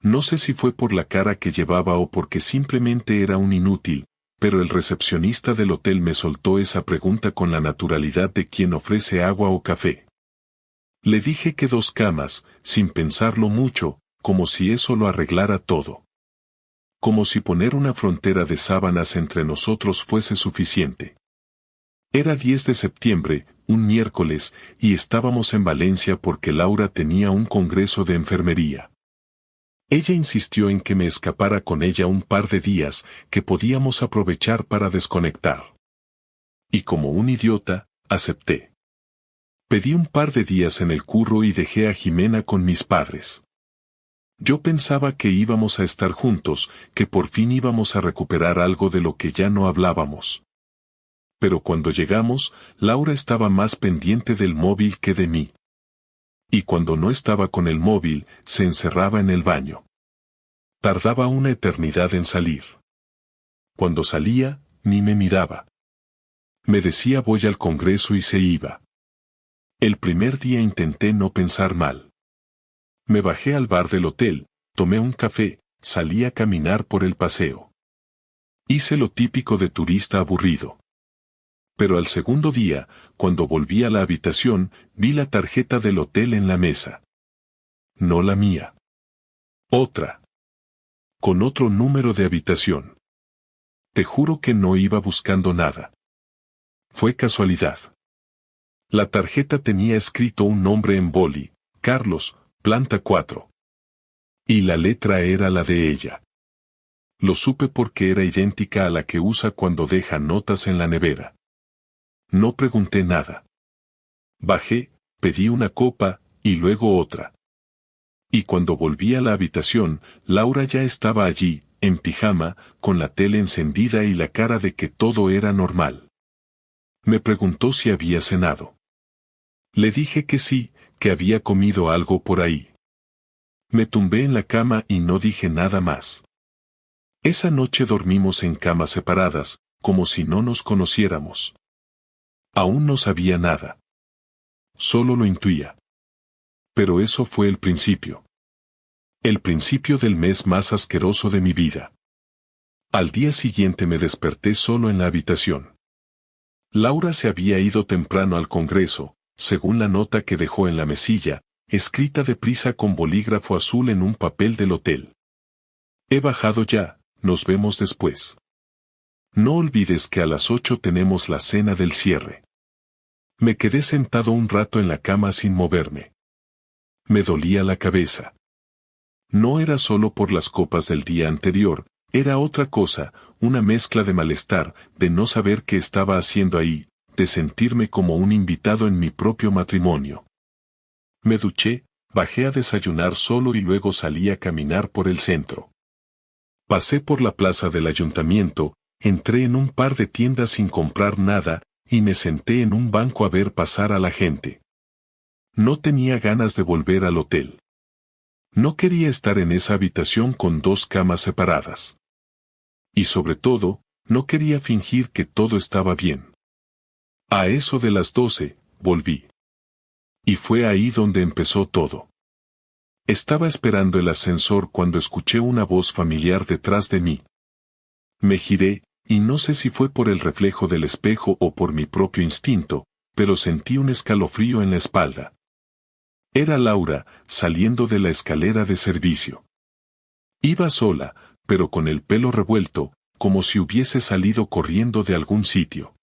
No sé si fue por la cara que llevaba o porque simplemente era un inútil, pero el recepcionista del hotel me soltó esa pregunta con la naturalidad de quien ofrece agua o café. Le dije que 2 camas, sin pensarlo mucho, como si eso lo arreglara todo. Como si poner una frontera de sábanas entre nosotros fuese suficiente. Era 10 de septiembre, un miércoles, y estábamos en Valencia porque Laura tenía un congreso de enfermería. Ella insistió en que me escapara con ella un par de días, que podíamos aprovechar para desconectar. Y como un idiota, acepté. Pedí un par de días en el curro y dejé a Jimena con mis padres. Yo pensaba que íbamos a estar juntos, que por fin íbamos a recuperar algo de lo que ya no hablábamos. Pero cuando llegamos, Laura estaba más pendiente del móvil que de mí. Y cuando no estaba con el móvil, se encerraba en el baño. Tardaba una eternidad en salir. Cuando salía, ni me miraba. Me decía voy al congreso y se iba. El primer día intenté no pensar mal. Me bajé al bar del hotel, tomé un café, salí a caminar por el paseo. Hice lo típico de turista aburrido. Pero al segundo día, cuando volví a la habitación, vi la tarjeta del hotel en la mesa. No la mía. Otra. Con otro número de habitación. Te juro que no iba buscando nada. Fue casualidad. La tarjeta tenía escrito un nombre en boli, Carlos, planta 4. Y la letra era la de ella. Lo supe porque era idéntica a la que usa cuando deja notas en la nevera. No pregunté nada. Bajé, pedí una copa, y luego otra. Y cuando volví a la habitación, Laura ya estaba allí, en pijama, con la tele encendida y la cara de que todo era normal. Me preguntó si había cenado. Le dije que sí, que había comido algo por ahí. Me tumbé en la cama y no dije nada más. Esa noche dormimos en camas separadas, como si no nos conociéramos. Aún no sabía nada. Solo lo intuía. Pero eso fue el principio. El principio del mes más asqueroso de mi vida. Al día siguiente me desperté solo en la habitación. Laura se había ido temprano al congreso, según la nota que dejó en la mesilla, escrita deprisa con bolígrafo azul en un papel del hotel. He bajado ya, nos vemos después. No olvides que a las 8 tenemos la cena del cierre. Me quedé sentado un rato en la cama sin moverme. Me dolía la cabeza. No era solo por las copas del día anterior, era otra cosa, una mezcla de malestar, de no saber qué estaba haciendo ahí, de sentirme como un invitado en mi propio matrimonio. Me duché, bajé a desayunar solo y luego salí a caminar por el centro. Pasé por la plaza del ayuntamiento, entré en un par de tiendas sin comprar nada, y me senté en un banco a ver pasar a la gente. No tenía ganas de volver al hotel. No quería estar en esa habitación con 2 camas separadas. Y sobre todo, no quería fingir que todo estaba bien. A eso de las 12, volví. Y fue ahí donde empezó todo. Estaba esperando el ascensor cuando escuché una voz familiar detrás de mí. Me giré, y no sé si fue por el reflejo del espejo o por mi propio instinto, pero sentí un escalofrío en la espalda. Era Laura, saliendo de la escalera de servicio. Iba sola, pero con el pelo revuelto, como si hubiese salido corriendo de algún sitio.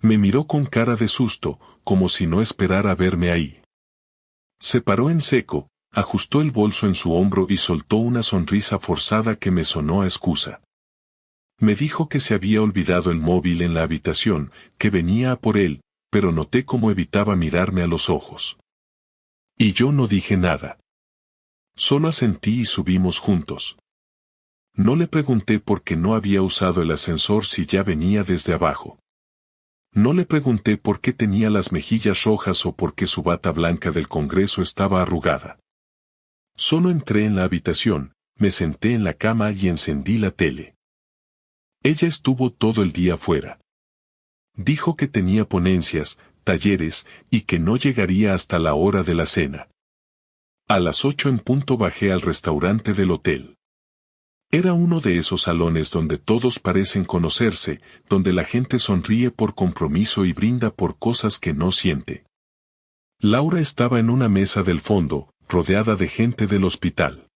Me miró con cara de susto, como si no esperara verme ahí. Se paró en seco, ajustó el bolso en su hombro y soltó una sonrisa forzada que me sonó a excusa. Me dijo que se había olvidado el móvil en la habitación, que venía a por él, pero noté cómo evitaba mirarme a los ojos. Y yo no dije nada. Solo asentí y subimos juntos. No le pregunté por qué no había usado el ascensor si ya venía desde abajo. No le pregunté por qué tenía las mejillas rojas o por qué su bata blanca del Congreso estaba arrugada. Solo entré en la habitación, me senté en la cama y encendí la tele. Ella estuvo todo el día fuera. Dijo que tenía ponencias, talleres, y que no llegaría hasta la hora de la cena. A las 8 en punto bajé al restaurante del hotel. Era uno de esos salones donde todos parecen conocerse, donde la gente sonríe por compromiso y brinda por cosas que no siente. Laura estaba en una mesa del fondo, rodeada de gente del hospital.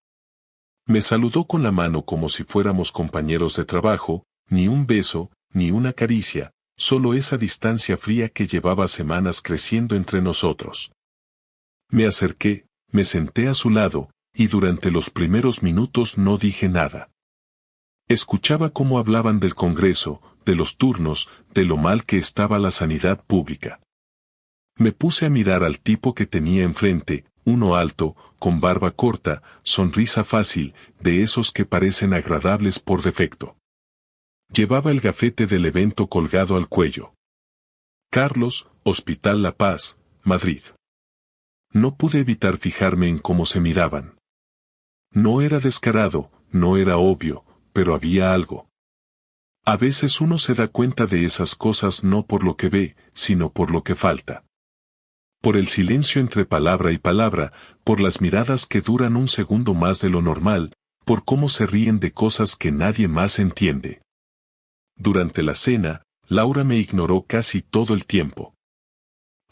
Me saludó con la mano como si fuéramos compañeros de trabajo, ni un beso, ni una caricia, solo esa distancia fría que llevaba semanas creciendo entre nosotros. Me acerqué, me senté a su lado, y durante los primeros minutos no dije nada. Escuchaba cómo hablaban del Congreso, de los turnos, de lo mal que estaba la sanidad pública. Me puse a mirar al tipo que tenía enfrente, uno alto, con barba corta, sonrisa fácil, de esos que parecen agradables por defecto. Llevaba el gafete del evento colgado al cuello. Carlos, Hospital La Paz, Madrid. No pude evitar fijarme en cómo se miraban. No era descarado, no era obvio, pero había algo. A veces uno se da cuenta de esas cosas no por lo que ve, sino por lo que falta. Por el silencio entre palabra y palabra, por las miradas que duran un segundo más de lo normal, por cómo se ríen de cosas que nadie más entiende. Durante la cena, Laura me ignoró casi todo el tiempo.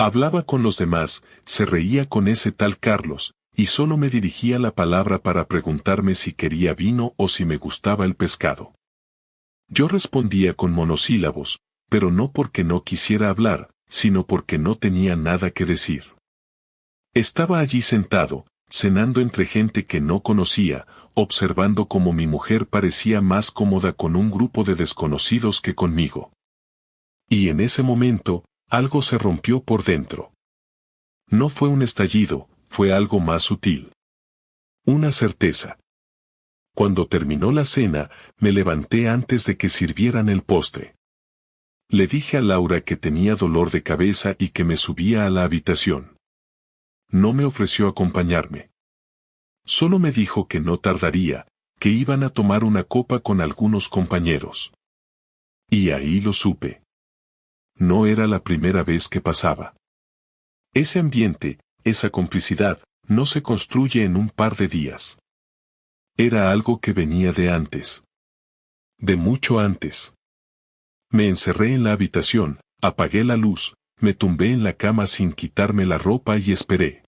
Hablaba con los demás, se reía con ese tal Carlos, y solo me dirigía la palabra para preguntarme si quería vino o si me gustaba el pescado. Yo respondía con monosílabos, pero no porque no quisiera hablar, sino porque no tenía nada que decir. Estaba allí sentado, cenando entre gente que no conocía, observando cómo mi mujer parecía más cómoda con un grupo de desconocidos que conmigo. Y en ese momento, algo se rompió por dentro. No fue un estallido, fue algo más sutil. Una certeza. Cuando terminó la cena, me levanté antes de que sirvieran el postre. Le dije a Laura que tenía dolor de cabeza y que me subía a la habitación. No me ofreció acompañarme. Solo me dijo que no tardaría, que iban a tomar una copa con algunos compañeros. Y ahí lo supe. No era la primera vez que pasaba. Ese ambiente, esa complicidad, no se construye en un par de días. Era algo que venía de antes. De mucho antes. Me encerré en la habitación, apagué la luz, me tumbé en la cama sin quitarme la ropa y esperé.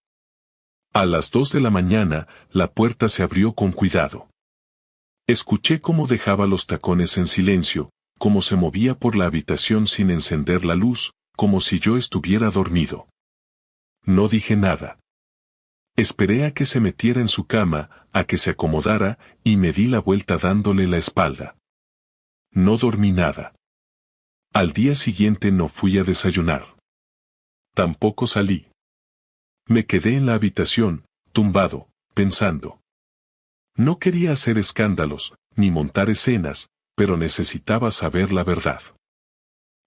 A las 2 de la mañana, la puerta se abrió con cuidado. Escuché cómo dejaba los tacones en silencio, cómo se movía por la habitación sin encender la luz, como si yo estuviera dormido. No dije nada. Esperé a que se metiera en su cama, a que se acomodara, y me di la vuelta dándole la espalda. No dormí nada. Al día siguiente no fui a desayunar. Tampoco salí. Me quedé en la habitación, tumbado, pensando. No quería hacer escándalos, ni montar escenas, pero necesitaba saber la verdad.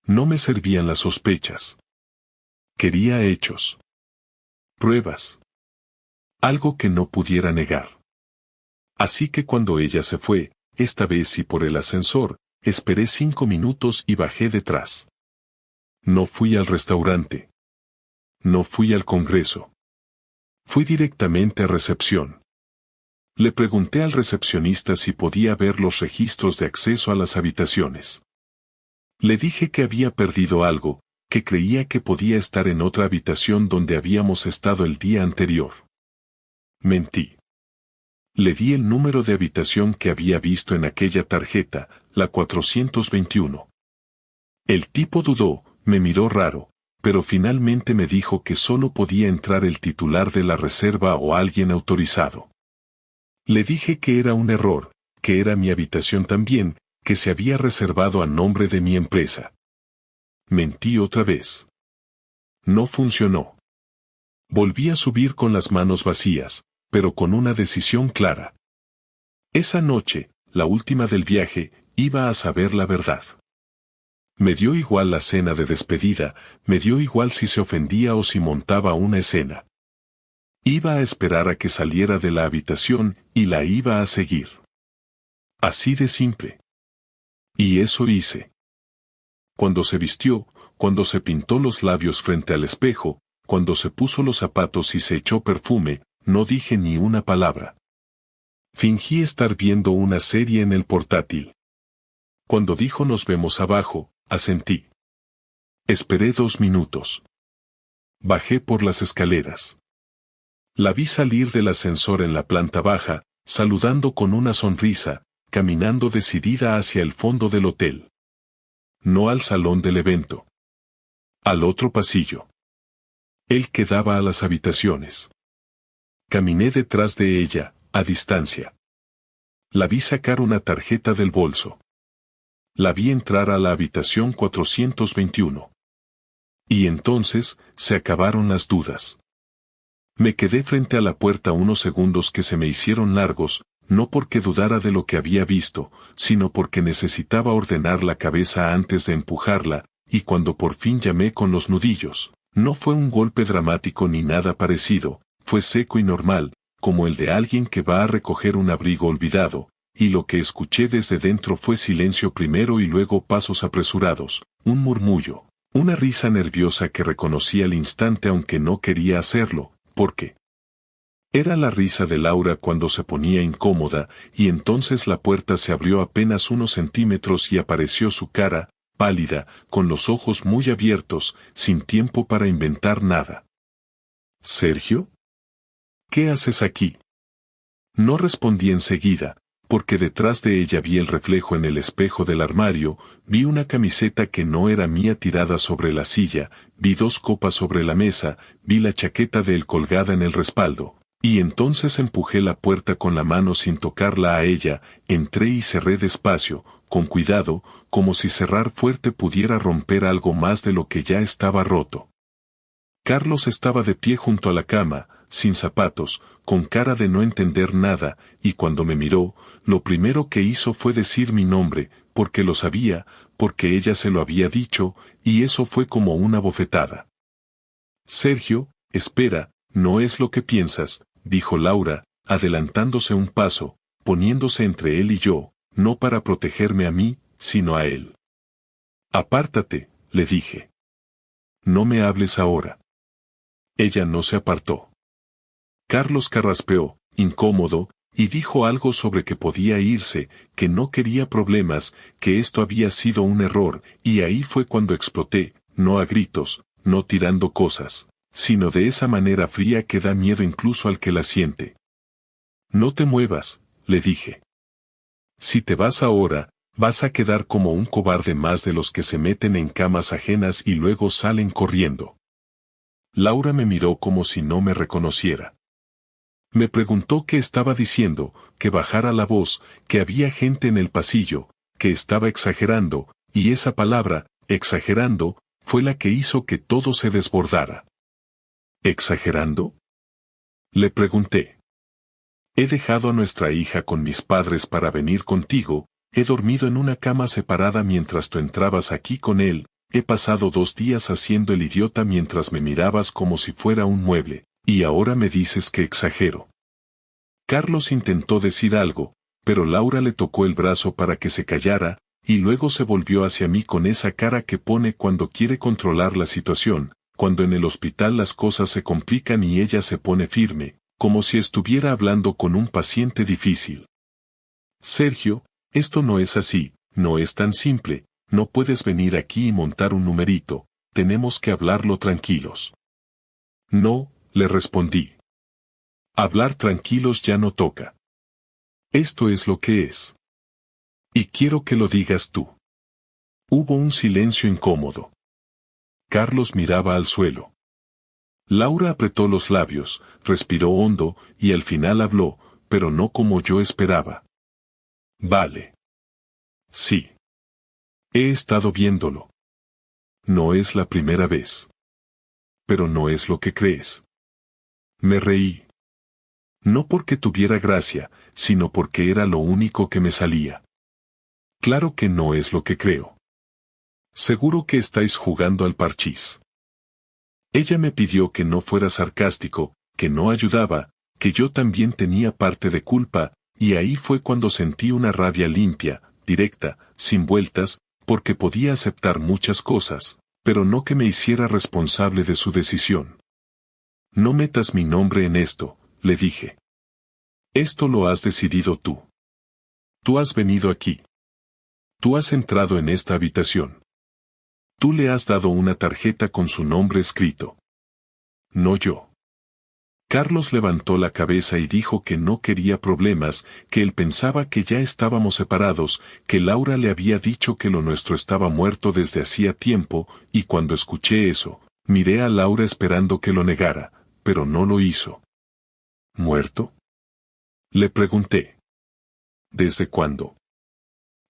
No me servían las sospechas. Quería hechos. Pruebas. Algo que no pudiera negar. Así que cuando ella se fue, esta vez sí por el ascensor, esperé 5 minutos y bajé detrás. No fui al restaurante. No fui al Congreso. Fui directamente a recepción. Le pregunté al recepcionista si podía ver los registros de acceso a las habitaciones. Le dije que había perdido algo, que creía que podía estar en otra habitación donde habíamos estado el día anterior. Mentí. Le di el número de habitación que había visto en aquella tarjeta, la 421. El tipo dudó, me miró raro, pero finalmente me dijo que solo podía entrar el titular de la reserva o alguien autorizado. Le dije que era un error, que era mi habitación también, que se había reservado a nombre de mi empresa. Mentí otra vez. No funcionó. Volví a subir con las manos vacías, pero con una decisión clara. Esa noche, la última del viaje, iba a saber la verdad. Me dio igual la cena de despedida, me dio igual si se ofendía o si montaba una escena. Iba a esperar a que saliera de la habitación y la iba a seguir. Así de simple. Y eso hice. Cuando se vistió, cuando se pintó los labios frente al espejo, cuando se puso los zapatos y se echó perfume, no dije ni una palabra. Fingí estar viendo una serie en el portátil. Cuando dijo nos vemos abajo, asentí. Esperé 2 minutos. Bajé por las escaleras. La vi salir del ascensor en la planta baja, saludando con una sonrisa, caminando decidida hacia el fondo del hotel. No al salón del evento. Al otro pasillo. Él quedaba a las habitaciones. Caminé detrás de ella, a distancia. La vi sacar una tarjeta del bolso. La vi entrar a la habitación 421. Y entonces, se acabaron las dudas. Me quedé frente a la puerta unos segundos que se me hicieron largos, no porque dudara de lo que había visto, sino porque necesitaba ordenar la cabeza antes de empujarla, y cuando por fin llamé con los nudillos, no fue un golpe dramático ni nada parecido, fue seco y normal, como el de alguien que va a recoger un abrigo olvidado, y lo que escuché desde dentro fue silencio primero y luego pasos apresurados, un murmullo, una risa nerviosa que reconocí al instante aunque no quería hacerlo, porque era la risa de Laura cuando se ponía incómoda, y entonces la puerta se abrió apenas unos centímetros y apareció su cara, pálida, con los ojos muy abiertos, sin tiempo para inventar nada. ¿Sergio? ¿Qué haces aquí? No respondí enseguida, porque detrás de ella vi el reflejo en el espejo del armario, vi una camiseta que no era mía tirada sobre la silla, vi 2 copas sobre la mesa, vi la chaqueta de él colgada en el respaldo. Y entonces empujé la puerta con la mano sin tocarla a ella, entré y cerré despacio, con cuidado, como si cerrar fuerte pudiera romper algo más de lo que ya estaba roto. Carlos estaba de pie junto a la cama, sin zapatos, con cara de no entender nada, y cuando me miró, lo primero que hizo fue decir mi nombre, porque lo sabía, porque ella se lo había dicho, y eso fue como una bofetada. Sergio, espera, no es lo que piensas, dijo Laura, adelantándose un paso, poniéndose entre él y yo, no para protegerme a mí, sino a él. Apártate, le dije. No me hables ahora. Ella no se apartó. Carlos carraspeó, incómodo, y dijo algo sobre que podía irse, que no quería problemas, que esto había sido un error, y ahí fue cuando exploté, no a gritos, no tirando cosas, sino de esa manera fría que da miedo incluso al que la siente. No te muevas, le dije. Si te vas ahora, vas a quedar como un cobarde más de los que se meten en camas ajenas y luego salen corriendo. Laura me miró como si no me reconociera. Me preguntó qué estaba diciendo, que bajara la voz, que había gente en el pasillo, que estaba exagerando, y esa palabra, exagerando, fue la que hizo que todo se desbordara. ¿Exagerando? Le pregunté. He dejado a nuestra hija con mis padres para venir contigo, he dormido en una cama separada mientras tú entrabas aquí con él, he pasado 2 días haciendo el idiota mientras me mirabas como si fuera un mueble, y ahora me dices que exagero. Carlos intentó decir algo, pero Laura le tocó el brazo para que se callara, y luego se volvió hacia mí con esa cara que pone cuando quiere controlar la situación, cuando en el hospital las cosas se complican y ella se pone firme, como si estuviera hablando con un paciente difícil. Sergio, esto no es así, no es tan simple, no puedes venir aquí y montar un numerito, tenemos que hablarlo tranquilos. No, le respondí. Hablar tranquilos ya no toca. Esto es lo que es. Y quiero que lo digas tú. Hubo un silencio incómodo. Carlos miraba al suelo. Laura apretó los labios, respiró hondo, y al final habló, pero no como yo esperaba. Vale. Sí. He estado viéndolo. No es la primera vez. Pero no es lo que crees. Me reí. No porque tuviera gracia, sino porque era lo único que me salía. Claro que no es lo que creo. Seguro que estáis jugando al parchís. Ella me pidió que no fuera sarcástico, que no ayudaba, que yo también tenía parte de culpa, y ahí fue cuando sentí una rabia limpia, directa, sin vueltas, porque podía aceptar muchas cosas, pero no que me hiciera responsable de su decisión. No metas mi nombre en esto, le dije. Esto lo has decidido tú. Tú has venido aquí. Tú has entrado en esta habitación. Tú le has dado una tarjeta con su nombre escrito. No yo. Carlos levantó la cabeza y dijo que no quería problemas, que él pensaba que ya estábamos separados, que Laura le había dicho que lo nuestro estaba muerto desde hacía tiempo, y cuando escuché eso, miré a Laura esperando que lo negara, pero no lo hizo. ¿Muerto? Le pregunté. ¿Desde cuándo?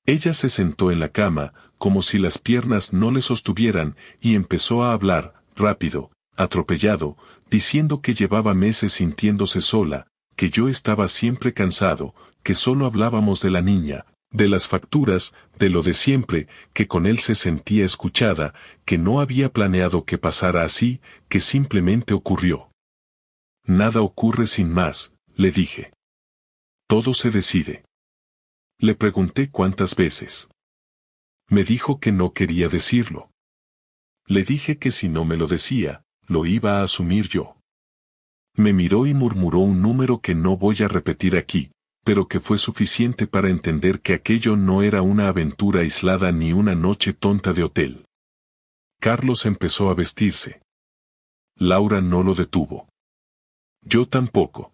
Ella se sentó en la cama, como si las piernas no le sostuvieran, y empezó a hablar, rápido, atropellado, diciendo que llevaba meses sintiéndose sola, que yo estaba siempre cansado, que solo hablábamos de la niña, de las facturas, de lo de siempre, que con él se sentía escuchada, que no había planeado que pasara así, que simplemente ocurrió. Nada ocurre sin más, le dije. Todo se decide. Le pregunté cuántas veces. Me dijo que no quería decirlo. Le dije que si no me lo decía, lo iba a asumir yo. Me miró y murmuró un número que no voy a repetir aquí, pero que fue suficiente para entender que aquello no era una aventura aislada ni una noche tonta de hotel. Carlos empezó a vestirse. Laura no lo detuvo. Yo tampoco.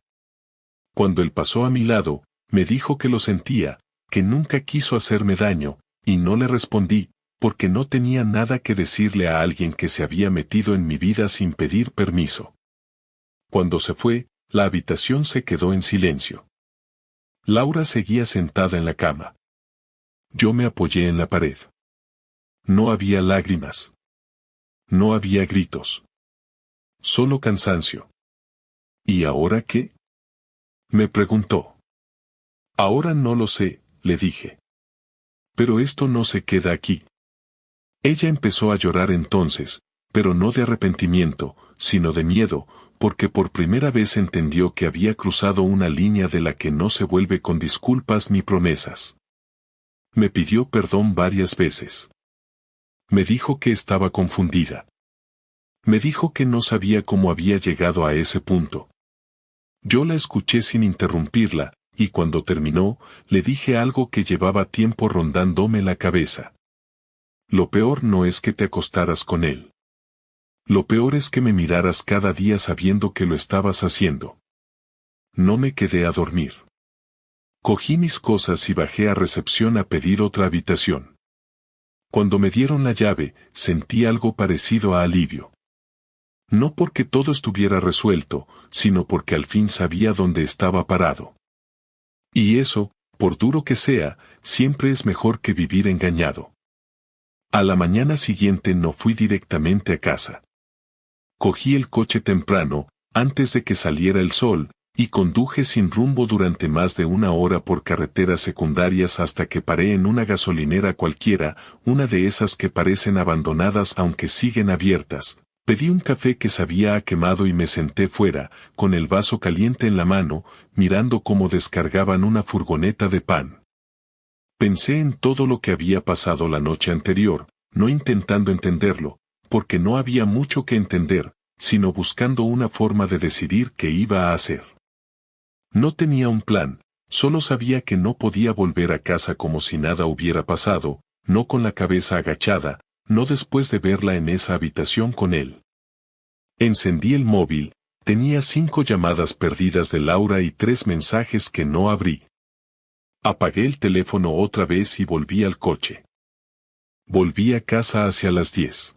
Cuando él pasó a mi lado, me dijo que lo sentía, que nunca quiso hacerme daño, y no le respondí, porque no tenía nada que decirle a alguien que se había metido en mi vida sin pedir permiso. Cuando se fue, la habitación se quedó en silencio. Laura seguía sentada en la cama. Yo me apoyé en la pared. No había lágrimas. No había gritos. Solo cansancio. ¿Y ahora qué? Me preguntó. Ahora no lo sé, le dije. Pero esto no se queda aquí. Ella empezó a llorar entonces, pero no de arrepentimiento, sino de miedo, porque por primera vez entendió que había cruzado una línea de la que no se vuelve con disculpas ni promesas. Me pidió perdón varias veces. Me dijo que estaba confundida. Me dijo que no sabía cómo había llegado a ese punto. Yo la escuché sin interrumpirla, y cuando terminó, le dije algo que llevaba tiempo rondándome la cabeza. Lo peor no es que te acostaras con él. Lo peor es que me miraras cada día sabiendo que lo estabas haciendo. No me quedé a dormir. Cogí mis cosas y bajé a recepción a pedir otra habitación. Cuando me dieron la llave, sentí algo parecido a alivio. No porque todo estuviera resuelto, sino porque al fin sabía dónde estaba parado. Y eso, por duro que sea, siempre es mejor que vivir engañado. A la mañana siguiente no fui directamente a casa. Cogí el coche temprano, antes de que saliera el sol, y conduje sin rumbo durante más de una hora por carreteras secundarias hasta que paré en una gasolinera cualquiera, una de esas que parecen abandonadas aunque siguen abiertas. Pedí un café que sabía a quemado y me senté fuera, con el vaso caliente en la mano, mirando cómo descargaban una furgoneta de pan. Pensé en todo lo que había pasado la noche anterior, no intentando entenderlo, porque no había mucho que entender, sino buscando una forma de decidir qué iba a hacer. No tenía un plan, solo sabía que no podía volver a casa como si nada hubiera pasado, no con la cabeza agachada, no después de verla en esa habitación con él. Encendí el móvil, tenía 5 llamadas perdidas de Laura y 3 mensajes que no abrí. Apagué el teléfono otra vez y volví al coche. Volví a casa hacia las 10.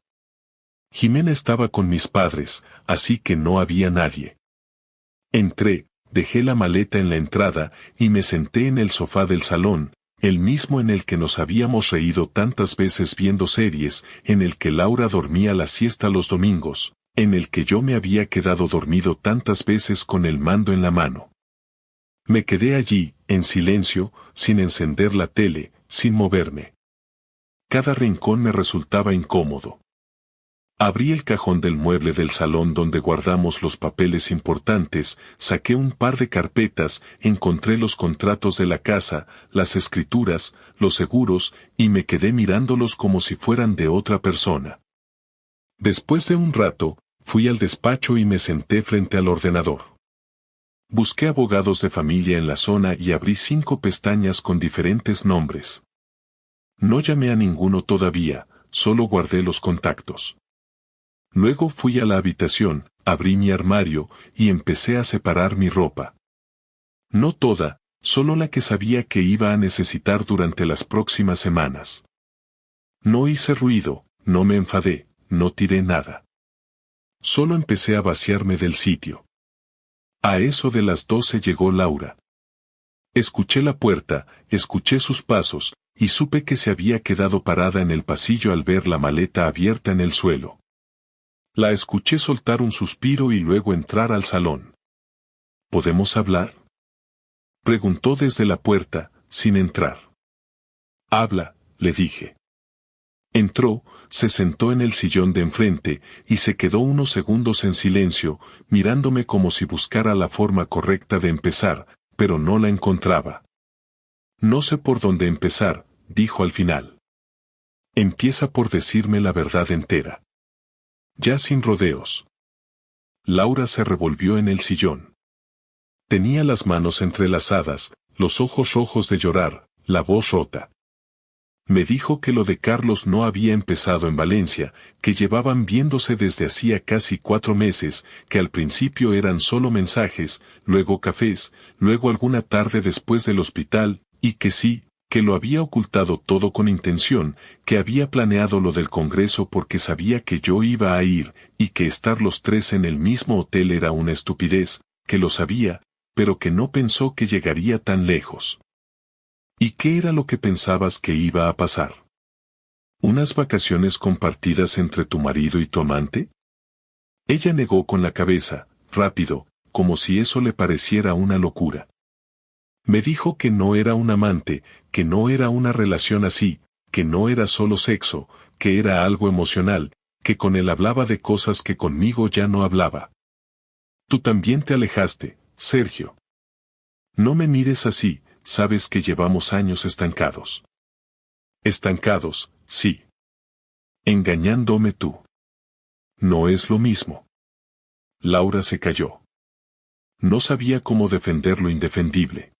Jimena estaba con mis padres, así que no había nadie. Entré, dejé la maleta en la entrada y me senté en el sofá del salón, el mismo en el que nos habíamos reído tantas veces viendo series, en el que Laura dormía la siesta los domingos, en el que yo me había quedado dormido tantas veces con el mando en la mano. Me quedé allí, en silencio, sin encender la tele, sin moverme. Cada rincón me resultaba incómodo. Abrí el cajón del mueble del salón donde guardamos los papeles importantes, saqué un par de carpetas, encontré los contratos de la casa, las escrituras, los seguros, y me quedé mirándolos como si fueran de otra persona. Después de un rato, fui al despacho y me senté frente al ordenador. Busqué abogados de familia en la zona y abrí 5 pestañas con diferentes nombres. No llamé a ninguno todavía, solo guardé los contactos. Luego fui a la habitación, abrí mi armario y empecé a separar mi ropa. No toda, solo la que sabía que iba a necesitar durante las próximas semanas. No hice ruido, no me enfadé, no tiré nada. Solo empecé a vaciarme del sitio. A eso de las 12 llegó Laura. Escuché la puerta, escuché sus pasos, y supe que se había quedado parada en el pasillo al ver la maleta abierta en el suelo. La escuché soltar un suspiro y luego entrar al salón. ¿Podemos hablar?, preguntó desde la puerta, sin entrar. Habla, le dije. Entró, se sentó en el sillón de enfrente, y se quedó unos segundos en silencio, mirándome como si buscara la forma correcta de empezar, pero no la encontraba. No sé por dónde empezar, dijo al final. Empieza por decirme la verdad entera. Ya sin rodeos. Laura se revolvió en el sillón. Tenía las manos entrelazadas, los ojos rojos de llorar, la voz rota. Me dijo que lo de Carlos no había empezado en Valencia, que llevaban viéndose desde hacía casi 4 meses, que al principio eran solo mensajes, luego cafés, luego alguna tarde después del hospital, y que sí, que lo había ocultado todo con intención, que había planeado lo del congreso porque sabía que yo iba a ir, y que estar los 3 en el mismo hotel era una estupidez, que lo sabía, pero que no pensó que llegaría tan lejos. ¿Y qué era lo que pensabas que iba a pasar? ¿Unas vacaciones compartidas entre tu marido y tu amante? Ella negó con la cabeza, rápido, como si eso le pareciera una locura. Me dijo que no era un amante, que no era una relación así, que no era solo sexo, que era algo emocional, que con él hablaba de cosas que conmigo ya no hablaba. Tú también te alejaste, Sergio. No me mires así. Sabes que llevamos años estancados. Estancados, sí. Engañándome tú. No es lo mismo. Laura se calló. No sabía cómo defender lo indefendible.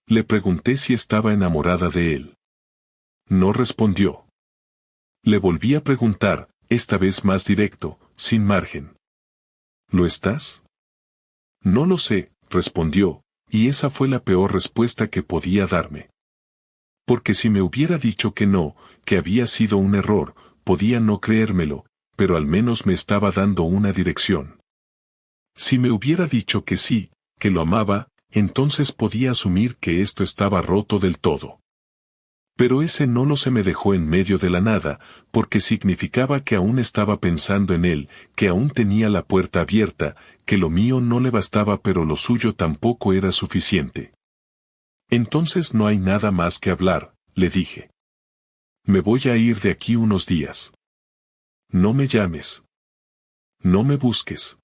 Le pregunté si estaba enamorada de él. No respondió. Le volví a preguntar, esta vez más directo, sin margen. ¿Lo estás? No lo sé, respondió. Y esa fue la peor respuesta que podía darme. Porque si me hubiera dicho que no, que había sido un error, podía no creérmelo, pero al menos me estaba dando una dirección. Si me hubiera dicho que sí, que lo amaba, entonces podía asumir que esto estaba roto del todo. Pero ese no lo se me dejó en medio de la nada, porque significaba que aún estaba pensando en él, que aún tenía la puerta abierta, que lo mío no le bastaba pero lo suyo tampoco era suficiente. Entonces no hay nada más que hablar, le dije. Me voy a ir de aquí unos días. No me llames. No me busques.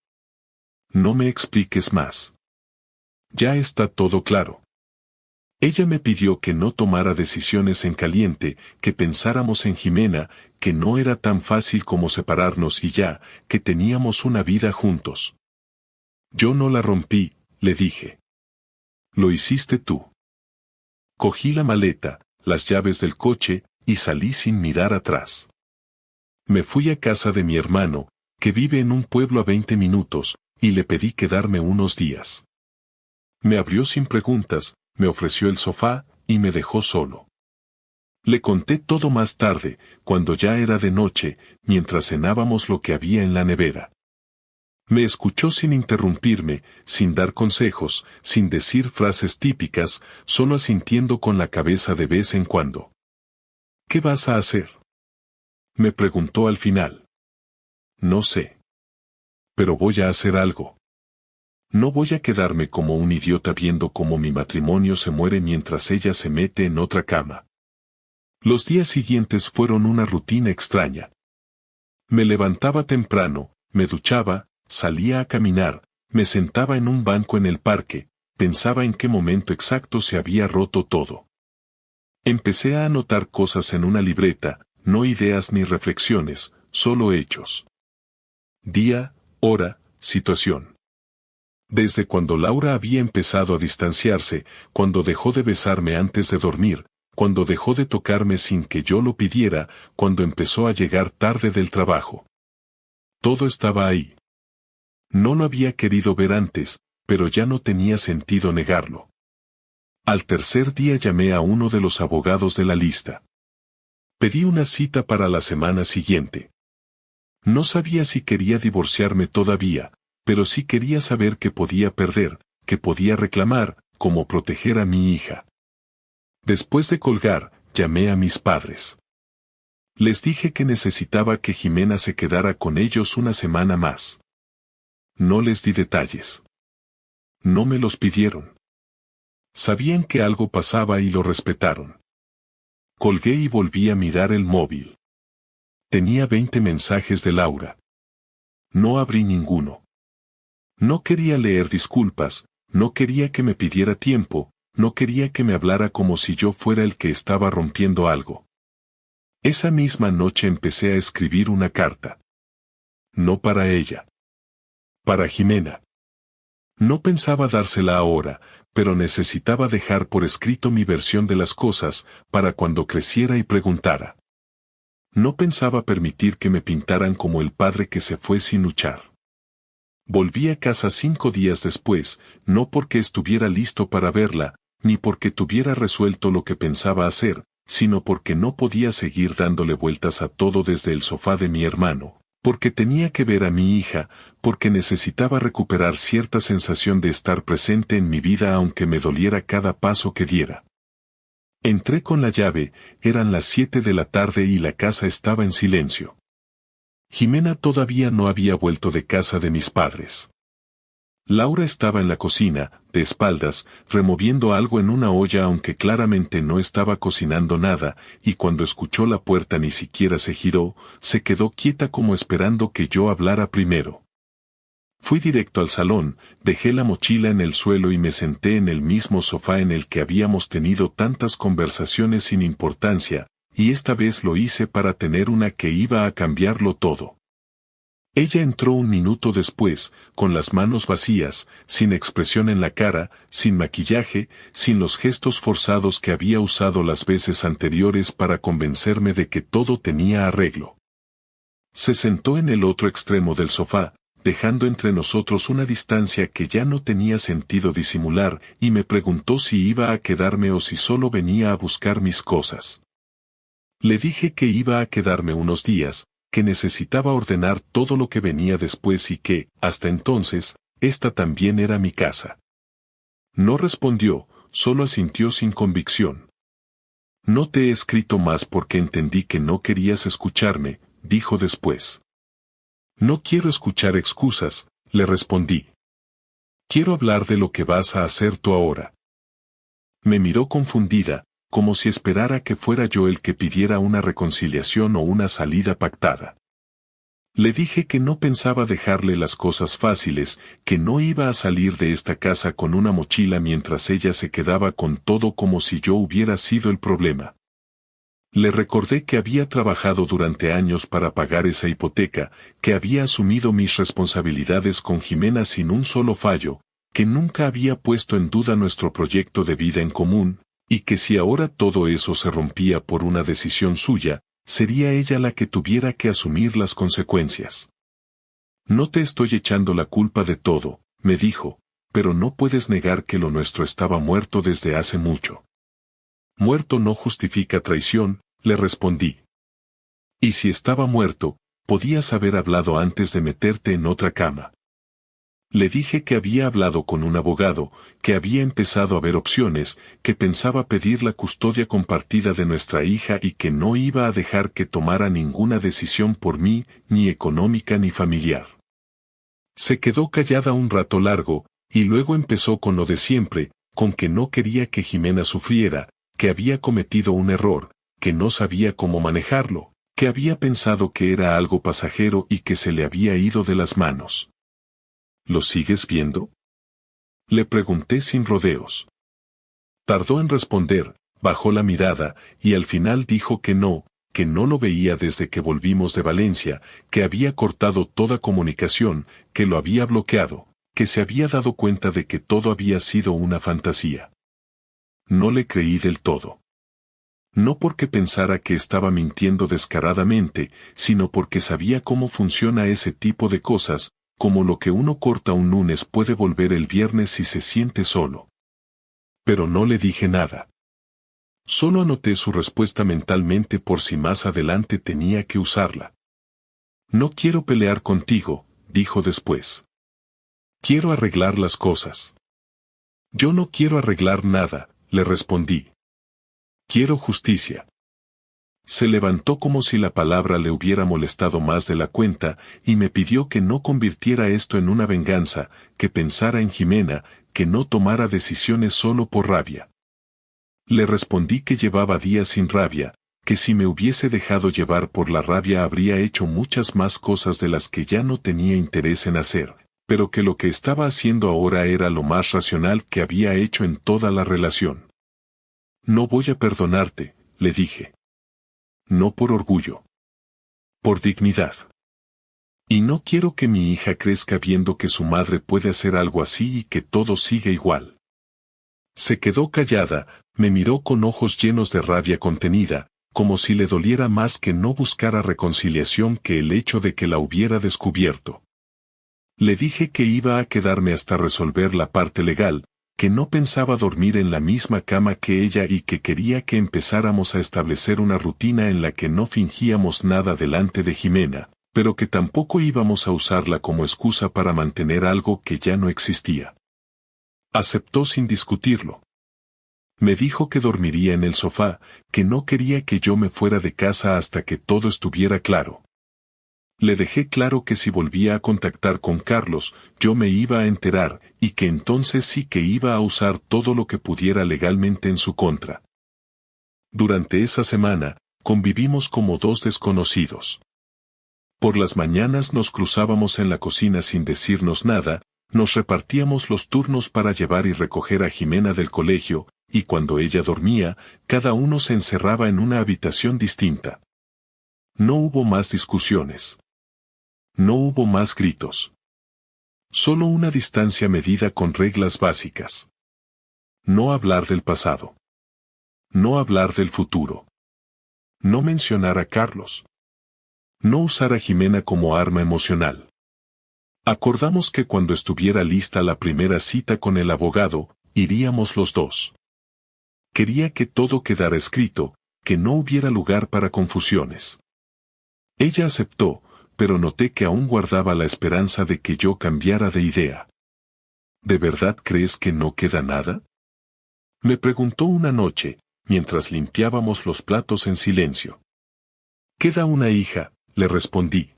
No me expliques más. Ya está todo claro. Ella me pidió que no tomara decisiones en caliente, que pensáramos en Jimena, que no era tan fácil como separarnos y ya, que teníamos una vida juntos. Yo no la rompí, le dije. Lo hiciste tú. Cogí la maleta, las llaves del coche, y salí sin mirar atrás. Me fui a casa de mi hermano, que vive en un pueblo a 20 minutos, y le pedí quedarme unos días. Me abrió sin preguntas, me ofreció el sofá, y me dejó solo. Le conté todo más tarde, cuando ya era de noche, mientras cenábamos lo que había en la nevera. Me escuchó sin interrumpirme, sin dar consejos, sin decir frases típicas, solo asintiendo con la cabeza de vez en cuando. ¿Qué vas a hacer?, me preguntó al final. No sé. Pero voy a hacer algo. No voy a quedarme como un idiota viendo cómo mi matrimonio se muere mientras ella se mete en otra cama. Los días siguientes fueron una rutina extraña. Me levantaba temprano, me duchaba, salía a caminar, me sentaba en un banco en el parque, pensaba en qué momento exacto se había roto todo. Empecé a anotar cosas en una libreta, no ideas ni reflexiones, solo hechos. Día, hora, situación. Desde cuando Laura había empezado a distanciarse, cuando dejó de besarme antes de dormir, cuando dejó de tocarme sin que yo lo pidiera, cuando empezó a llegar tarde del trabajo. Todo estaba ahí. No lo había querido ver antes, pero ya no tenía sentido negarlo. Al tercer día llamé a uno de los abogados de la lista. Pedí una cita para la semana siguiente. No sabía si quería divorciarme todavía, pero sí quería saber qué podía perder, qué podía reclamar, cómo proteger a mi hija. Después de colgar, llamé a mis padres. Les dije que necesitaba que Jimena se quedara con ellos una semana más. No les di detalles. No me los pidieron. Sabían que algo pasaba y lo respetaron. Colgué y volví a mirar el móvil. Tenía 20 mensajes de Laura. No abrí ninguno. No quería leer disculpas, no quería que me pidiera tiempo, no quería que me hablara como si yo fuera el que estaba rompiendo algo. Esa misma noche empecé a escribir una carta. No para ella. Para Jimena. No pensaba dársela ahora, pero necesitaba dejar por escrito mi versión de las cosas, para cuando creciera y preguntara. No pensaba permitir que me pintaran como el padre que se fue sin luchar. Volví a casa 5 días después, no porque estuviera listo para verla, ni porque tuviera resuelto lo que pensaba hacer, sino porque no podía seguir dándole vueltas a todo desde el sofá de mi hermano, porque tenía que ver a mi hija, porque necesitaba recuperar cierta sensación de estar presente en mi vida aunque me doliera cada paso que diera. Entré con la llave, eran las 7 de la tarde y la casa estaba en silencio. Jimena todavía no había vuelto de casa de mis padres. Laura estaba en la cocina, de espaldas, removiendo algo en una olla aunque claramente no estaba cocinando nada, y cuando escuchó la puerta ni siquiera se giró, se quedó quieta como esperando que yo hablara primero. Fui directo al salón, dejé la mochila en el suelo y me senté en el mismo sofá en el que habíamos tenido tantas conversaciones sin importancia, y esta vez lo hice para tener una que iba a cambiarlo todo. Ella entró un minuto después, con las manos vacías, sin expresión en la cara, sin maquillaje, sin los gestos forzados que había usado las veces anteriores para convencerme de que todo tenía arreglo. Se sentó en el otro extremo del sofá, dejando entre nosotros una distancia que ya no tenía sentido disimular, y me preguntó si iba a quedarme o si solo venía a buscar mis cosas. Le dije que iba a quedarme unos días, que necesitaba ordenar todo lo que venía después y que, hasta entonces, esta también era mi casa. No respondió, solo asintió sin convicción. No te he escrito más porque entendí que no querías escucharme, dijo después. No quiero escuchar excusas, le respondí. Quiero hablar de lo que vas a hacer tú ahora. Me miró confundida, como si esperara que fuera yo el que pidiera una reconciliación o una salida pactada. Le dije que no pensaba dejarle las cosas fáciles, que no iba a salir de esta casa con una mochila mientras ella se quedaba con todo como si yo hubiera sido el problema. Le recordé que había trabajado durante años para pagar esa hipoteca, que había asumido mis responsabilidades con Jimena sin un solo fallo, que nunca había puesto en duda nuestro proyecto de vida en común, y que si ahora todo eso se rompía por una decisión suya, sería ella la que tuviera que asumir las consecuencias. No te estoy echando la culpa de todo, me dijo, pero no puedes negar que lo nuestro estaba muerto desde hace mucho. Muerto no justifica traición, le respondí. Y si estaba muerto, podías haber hablado antes de meterte en otra cama. Le dije que había hablado con un abogado, que había empezado a ver opciones, que pensaba pedir la custodia compartida de nuestra hija y que no iba a dejar que tomara ninguna decisión por mí, ni económica ni familiar. Se quedó callada un rato largo, y luego empezó con lo de siempre, con que no quería que Jimena sufriera, que había cometido un error, que no sabía cómo manejarlo, que había pensado que era algo pasajero y que se le había ido de las manos. ¿Lo sigues viendo? Le pregunté sin rodeos. Tardó en responder, bajó la mirada, y al final dijo que no lo veía desde que volvimos de Valencia, que había cortado toda comunicación, que lo había bloqueado, que se había dado cuenta de que todo había sido una fantasía. No le creí del todo. No porque pensara que estaba mintiendo descaradamente, sino porque sabía cómo funciona ese tipo de cosas, como lo que uno corta un lunes puede volver el viernes si se siente solo. Pero no le dije nada. Solo anoté su respuesta mentalmente por si más adelante tenía que usarla. No quiero pelear contigo, dijo después. Quiero arreglar las cosas. Yo no quiero arreglar nada, le respondí. Quiero justicia. Se levantó como si la palabra le hubiera molestado más de la cuenta y me pidió que no convirtiera esto en una venganza, que pensara en Jimena, que no tomara decisiones solo por rabia. Le respondí que llevaba días sin rabia, que si me hubiese dejado llevar por la rabia habría hecho muchas más cosas de las que ya no tenía interés en hacer, pero que lo que estaba haciendo ahora era lo más racional que había hecho en toda la relación. No voy a perdonarte, le dije. No por orgullo. Por dignidad. Y no quiero que mi hija crezca viendo que su madre puede hacer algo así y que todo siga igual. Se quedó callada, me miró con ojos llenos de rabia contenida, como si le doliera más que no buscara reconciliación que el hecho de que la hubiera descubierto. Le dije que iba a quedarme hasta resolver la parte legal, que no pensaba dormir en la misma cama que ella y que quería que empezáramos a establecer una rutina en la que no fingíamos nada delante de Jimena, pero que tampoco íbamos a usarla como excusa para mantener algo que ya no existía. Aceptó sin discutirlo. Me dijo que dormiría en el sofá, que no quería que yo me fuera de casa hasta que todo estuviera claro. Le dejé claro que si volvía a contactar con Carlos, yo me iba a enterar, y que entonces sí que iba a usar todo lo que pudiera legalmente en su contra. Durante esa semana, convivimos como dos desconocidos. Por las mañanas nos cruzábamos en la cocina sin decirnos nada, nos repartíamos los turnos para llevar y recoger a Jimena del colegio, y cuando ella dormía, cada uno se encerraba en una habitación distinta. No hubo más discusiones. No hubo más gritos. Solo una distancia medida con reglas básicas. No hablar del pasado. No hablar del futuro. No mencionar a Carlos. No usar a Jimena como arma emocional. Acordamos que cuando estuviera lista la primera cita con el abogado, iríamos los dos. Quería que todo quedara escrito, que no hubiera lugar para confusiones. Ella aceptó, pero noté que aún guardaba la esperanza de que yo cambiara de idea. ¿De verdad crees que no queda nada? Me preguntó una noche, mientras limpiábamos los platos en silencio. Queda una hija, le respondí.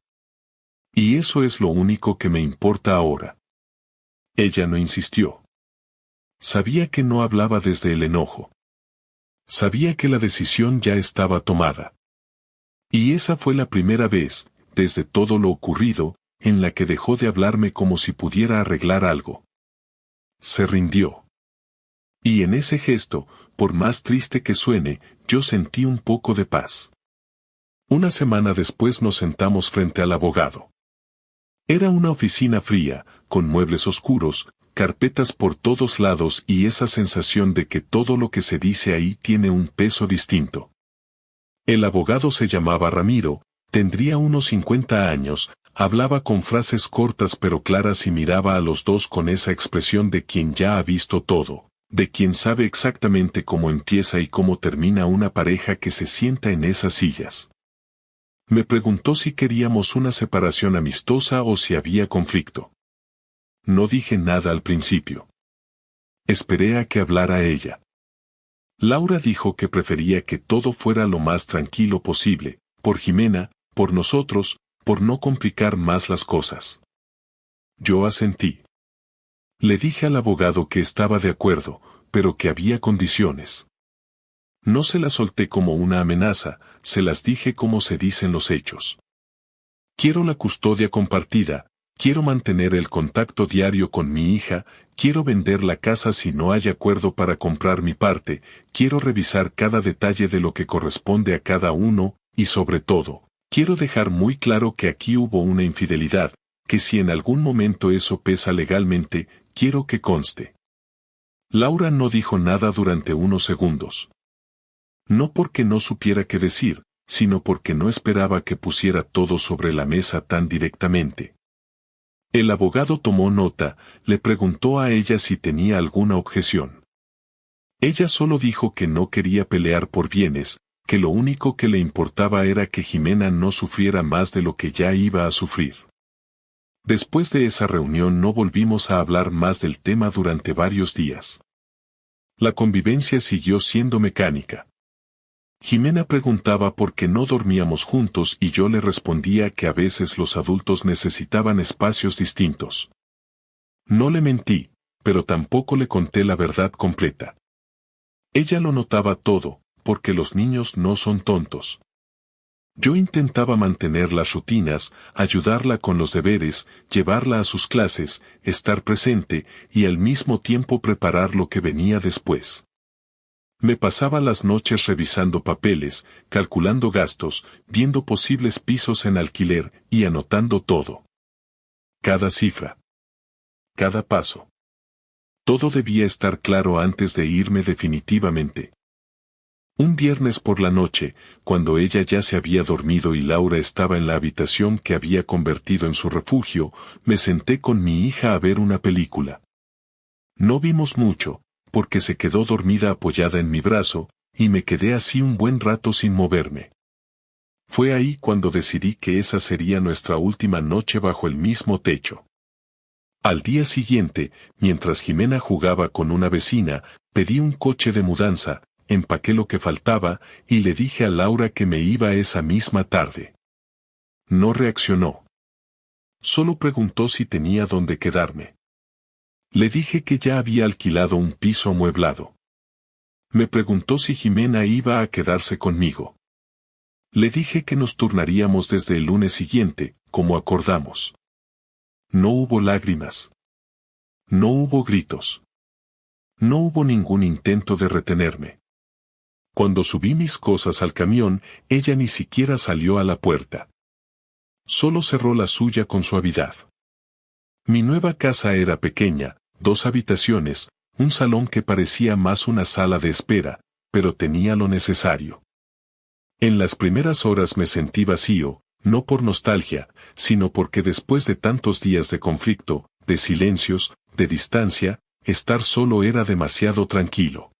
Y eso es lo único que me importa ahora. Ella no insistió. Sabía que no hablaba desde el enojo. Sabía que la decisión ya estaba tomada. Y esa fue la primera vez, desde todo lo ocurrido, en la que dejó de hablarme como si pudiera arreglar algo. Se rindió. Y en ese gesto, por más triste que suene, yo sentí un poco de paz. Una semana después nos sentamos frente al abogado. Era una oficina fría, con muebles oscuros, carpetas por todos lados y esa sensación de que todo lo que se dice ahí tiene un peso distinto. El abogado se llamaba Ramiro, tendría unos 50 años, hablaba con frases cortas pero claras y miraba a los dos con esa expresión de quien ya ha visto todo, de quien sabe exactamente cómo empieza y cómo termina una pareja que se sienta en esas sillas. Me preguntó si queríamos una separación amistosa o si había conflicto. No dije nada al principio. Esperé a que hablara ella. Laura dijo que prefería que todo fuera lo más tranquilo posible, por Jimena, por nosotros, por no complicar más las cosas. Yo asentí. Le dije al abogado que estaba de acuerdo, pero que había condiciones. No se las solté como una amenaza, se las dije como se dicen los hechos. Quiero la custodia compartida, quiero mantener el contacto diario con mi hija, quiero vender la casa si no hay acuerdo para comprar mi parte, quiero revisar cada detalle de lo que corresponde a cada uno, y sobre todo, quiero dejar muy claro que aquí hubo una infidelidad, que si en algún momento eso pesa legalmente, quiero que conste. Laura no dijo nada durante unos segundos. No porque no supiera qué decir, sino porque no esperaba que pusiera todo sobre la mesa tan directamente. El abogado tomó nota, le preguntó a ella si tenía alguna objeción. Ella solo dijo que no quería pelear por bienes, que lo único que le importaba era que Jimena no sufriera más de lo que ya iba a sufrir. Después de esa reunión no volvimos a hablar más del tema durante varios días. La convivencia siguió siendo mecánica. Jimena preguntaba por qué no dormíamos juntos y yo le respondía que a veces los adultos necesitaban espacios distintos. No le mentí, pero tampoco le conté la verdad completa. Ella lo notaba todo, porque los niños no son tontos. Yo intentaba mantener las rutinas, ayudarla con los deberes, llevarla a sus clases, estar presente y al mismo tiempo preparar lo que venía después. Me pasaba las noches revisando papeles, calculando gastos, viendo posibles pisos en alquiler y anotando todo. Cada cifra. Cada paso. Todo debía estar claro antes de irme definitivamente. Un viernes por la noche, cuando ella ya se había dormido y Laura estaba en la habitación que había convertido en su refugio, me senté con mi hija a ver una película. No vimos mucho, porque se quedó dormida apoyada en mi brazo, y me quedé así un buen rato sin moverme. Fue ahí cuando decidí que esa sería nuestra última noche bajo el mismo techo. Al día siguiente, mientras Jimena jugaba con una vecina, pedí un coche de mudanza, empaqué lo que faltaba, y le dije a Laura que me iba esa misma tarde. No reaccionó. Solo preguntó si tenía dónde quedarme. Le dije que ya había alquilado un piso amueblado. Me preguntó si Jimena iba a quedarse conmigo. Le dije que nos turnaríamos desde el lunes siguiente, como acordamos. No hubo lágrimas. No hubo gritos. No hubo ningún intento de retenerme. Cuando subí mis cosas al camión, ella ni siquiera salió a la puerta. Solo cerró la suya con suavidad. Mi nueva casa era pequeña, 2 habitaciones, un salón que parecía más una sala de espera, pero tenía lo necesario. En las primeras horas me sentí vacío, no por nostalgia, sino porque después de tantos días de conflicto, de silencios, de distancia, estar solo era demasiado tranquilo.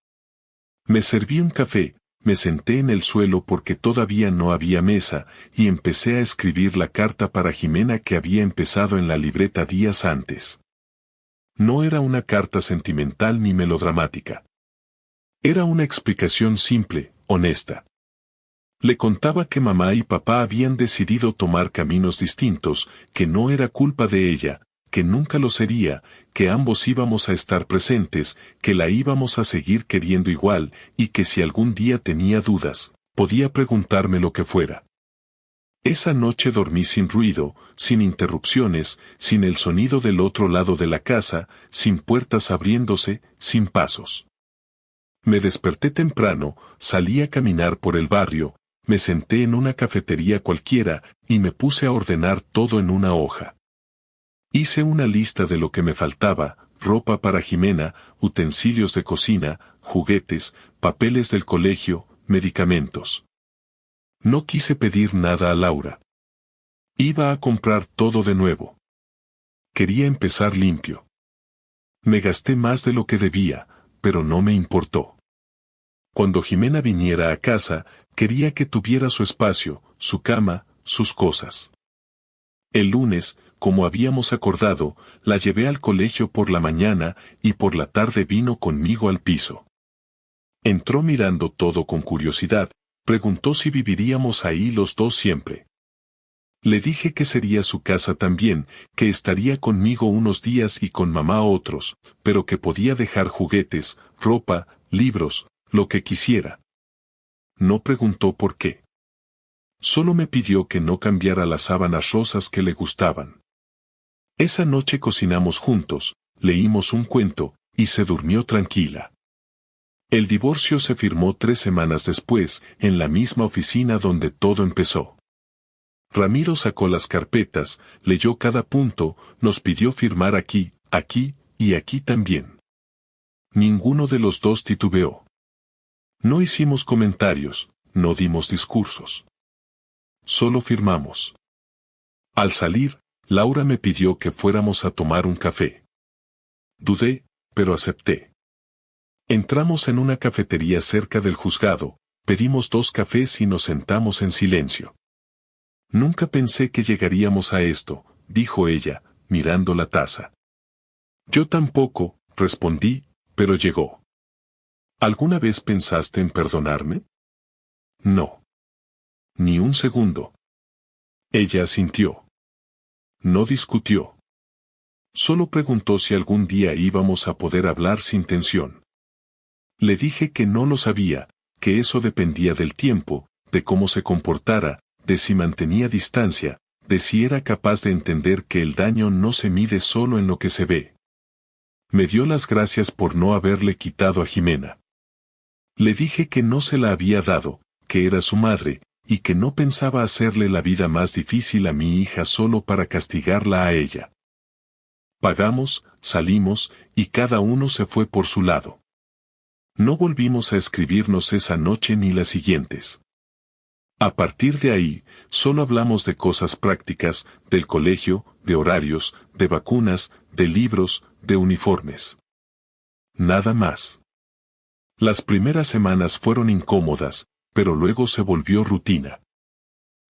Me serví un café, me senté en el suelo porque todavía no había mesa, y empecé a escribir la carta para Jimena que había empezado en la libreta días antes. No era una carta sentimental ni melodramática. Era una explicación simple, honesta. Le contaba que mamá y papá habían decidido tomar caminos distintos, que no era culpa de ella, que nunca lo sería, que ambos íbamos a estar presentes, que la íbamos a seguir queriendo igual, y que si algún día tenía dudas, podía preguntarme lo que fuera. Esa noche dormí sin ruido, sin interrupciones, sin el sonido del otro lado de la casa, sin puertas abriéndose, sin pasos. Me desperté temprano, salí a caminar por el barrio, me senté en una cafetería cualquiera, y me puse a ordenar todo en una hoja. Hice una lista de lo que me faltaba, ropa para Jimena, utensilios de cocina, juguetes, papeles del colegio, medicamentos. No quise pedir nada a Laura. Iba a comprar todo de nuevo. Quería empezar limpio. Me gasté más de lo que debía, pero no me importó. Cuando Jimena viniera a casa, quería que tuviera su espacio, su cama, sus cosas. El lunes, como habíamos acordado, la llevé al colegio por la mañana y por la tarde vino conmigo al piso. Entró mirando todo con curiosidad, preguntó si viviríamos ahí los dos siempre. Le dije que sería su casa también, que estaría conmigo unos días y con mamá otros, pero que podía dejar juguetes, ropa, libros, lo que quisiera. No preguntó por qué. Solo me pidió que no cambiara las sábanas rosas que le gustaban. Esa noche cocinamos juntos, leímos un cuento, y se durmió tranquila. El divorcio se firmó 3 semanas después, en la misma oficina donde todo empezó. Ramiro sacó las carpetas, leyó cada punto, nos pidió firmar aquí, aquí y aquí también. Ninguno de los dos titubeó. No hicimos comentarios, no dimos discursos. Solo firmamos. Al salir, Laura me pidió que fuéramos a tomar un café. Dudé, pero acepté. Entramos en una cafetería cerca del juzgado, pedimos 2 cafés y nos sentamos en silencio. Nunca pensé que llegaríamos a esto, dijo ella, mirando la taza. Yo tampoco, respondí, pero llegó. ¿Alguna vez pensaste en perdonarme? No. Ni un segundo. Ella asintió. No discutió. Solo preguntó si algún día íbamos a poder hablar sin tensión. Le dije que no lo sabía, que eso dependía del tiempo, de cómo se comportara, de si mantenía distancia, de si era capaz de entender que el daño no se mide solo en lo que se ve. Me dio las gracias por no haberle quitado a Jimena. Le dije que no se la había dado, que era su madre, y que no pensaba hacerle la vida más difícil a mi hija solo para castigarla a ella. Pagamos, salimos, y cada uno se fue por su lado. No volvimos a escribirnos esa noche ni las siguientes. A partir de ahí, solo hablamos de cosas prácticas, del colegio, de horarios, de vacunas, de libros, de uniformes. Nada más. Las primeras semanas fueron incómodas, pero luego se volvió rutina.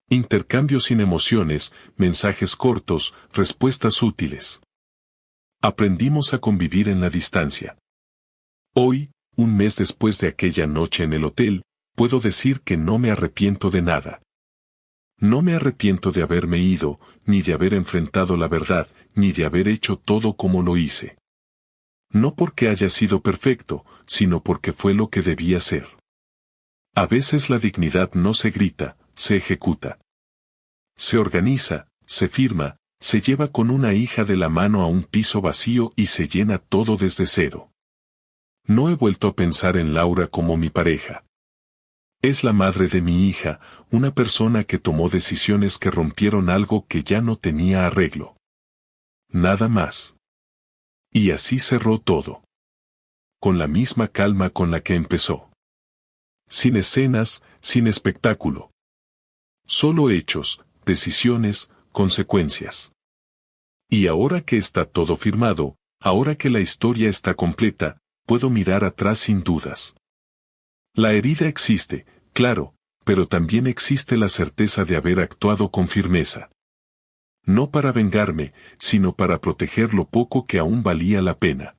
Intercambios sin emociones, mensajes cortos, respuestas útiles. Aprendimos a convivir en la distancia. Hoy, un mes después de aquella noche en el hotel, puedo decir que no me arrepiento de nada. No me arrepiento de haberme ido, ni de haber enfrentado la verdad, ni de haber hecho todo como lo hice. No porque haya sido perfecto, sino porque fue lo que debía ser. A veces la dignidad no se grita, se ejecuta. Se organiza, se firma, se lleva con una hija de la mano a un piso vacío y se llena todo desde cero. No he vuelto a pensar en Laura como mi pareja. Es la madre de mi hija, una persona que tomó decisiones que rompieron algo que ya no tenía arreglo. Nada más. Y así cerró todo. Con la misma calma con la que empezó. Sin escenas, sin espectáculo. Solo hechos, decisiones, consecuencias. Y ahora que está todo firmado, ahora que la historia está completa, puedo mirar atrás sin dudas. La herida existe, claro, pero también existe la certeza de haber actuado con firmeza. No para vengarme, sino para proteger lo poco que aún valía la pena.